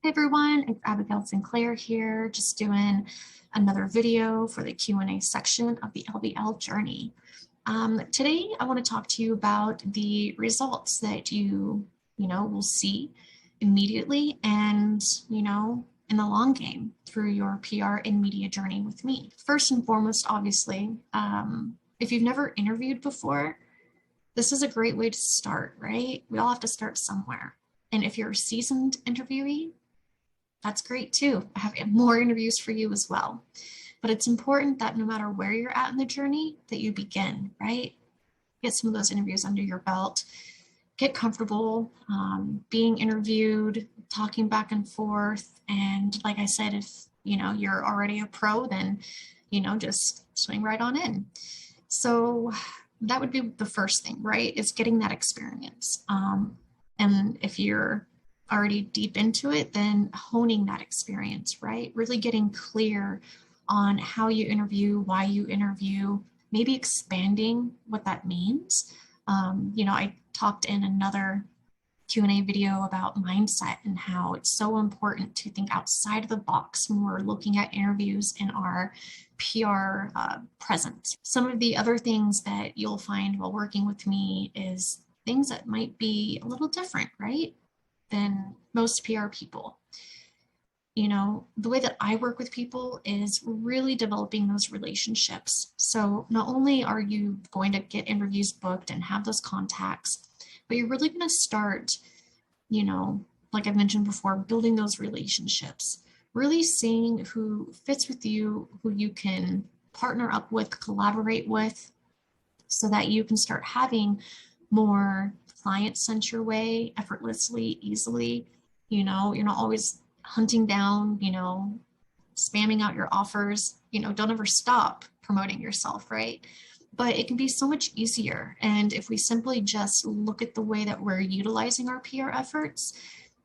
everyone, it's Abigail Sinclaire here, just doing another video for the Q&A section of the LBL journey. Today, I want to talk to you about the results that you will see immediately and, in the long game through your PR and media journey with me. First and foremost, obviously, if you've never interviewed before, this is a great way to start, right? We all have to start somewhere. And if you're a seasoned interviewee, that's great too. I have more interviews for you as well. But it's important that no matter where you're at in the journey, that you begin, right? Get some of those interviews under your belt, get comfortable being interviewed, talking back and forth. And like I said, if you're already a pro, then just swing right on in. So that would be the first thing, right? Is getting that experience. And if you're already deep into it, then honing that experience, right? Really getting clear on how you interview, why you interview, maybe expanding what that means. I talked in another Q&A video about mindset and how it's so important to think outside of the box when we're looking at interviews in our PR presence. Some of the other things that you'll find while working with me is things that might be a little different, right, than most PR people. The way that I work with people is really developing those relationships. So not only are you going to get interviews booked and have those contacts, but you're really going to start, like I mentioned before, building those relationships, really seeing who fits with you, who you can partner up with, collaborate with, so that you can start having more clients sent your way effortlessly, easily. You're not always hunting down, spamming out your offers. Don't ever stop promoting yourself, right? But it can be so much easier. And if we simply just look at the way that we're utilizing our PR efforts,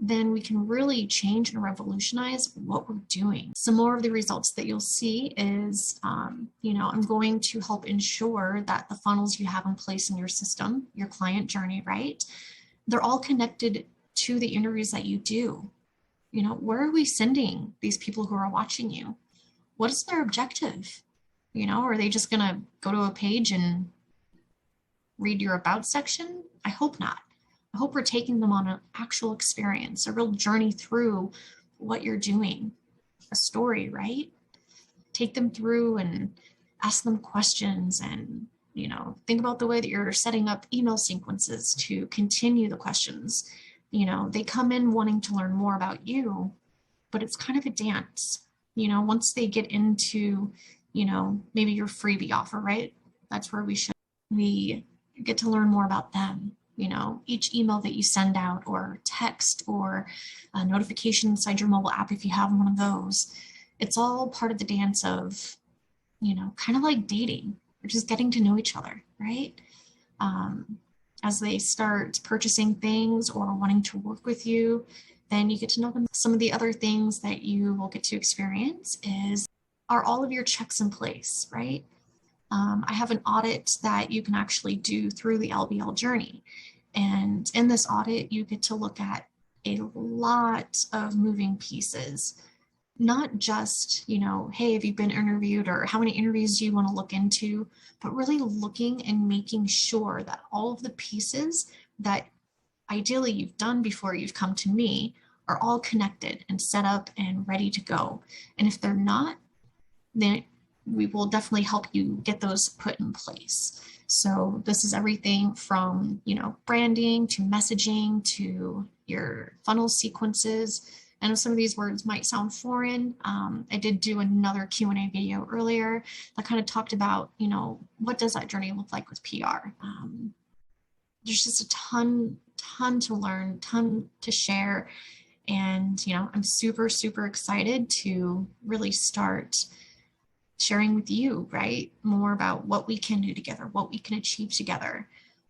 then we can really change and revolutionize what we're doing. Some more of the results that you'll see is, I'm going to help ensure that the funnels you have in place in your system, your client journey, right? They're all connected to the interviews that you do. Where are we sending these people who are watching you? What is their objective? Are they just gonna go to a page and read your about section? I hope not. I hope we're taking them on an actual experience, a real journey through what you're doing, a story, right? Take them through and ask them questions and, think about the way that you're setting up email sequences to continue the questions. They come in wanting to learn more about you, but it's kind of a dance. Once they get into, maybe your freebie offer, right? That's where we get to learn more about them. Each email that you send out or text or a notification inside your mobile app, if you have one of those, it's all part of the dance of, kind of like dating, or just getting to know each other, right? As they start purchasing things or wanting to work with you, then you get to know them. Some of the other things that you will get to experience are all of your checks in place, right? I have an audit that you can actually do through the LBL journey. And in this audit, you get to look at a lot of moving pieces, not just, hey, have you been interviewed or how many interviews do you want to look into, but really looking and making sure that all of the pieces that ideally you've done before you've come to me are all connected and set up and ready to go. And if they're not, then we will definitely help you get those put in place. So this is everything from, branding to messaging to your funnel sequences. I know some of these words might sound foreign. I did do another Q&A video earlier that kind of talked about, what does that journey look like with PR? There's just a ton to learn, ton to share. And, I'm super, super excited to really start sharing with you, right? More about what we can do together, what we can achieve together.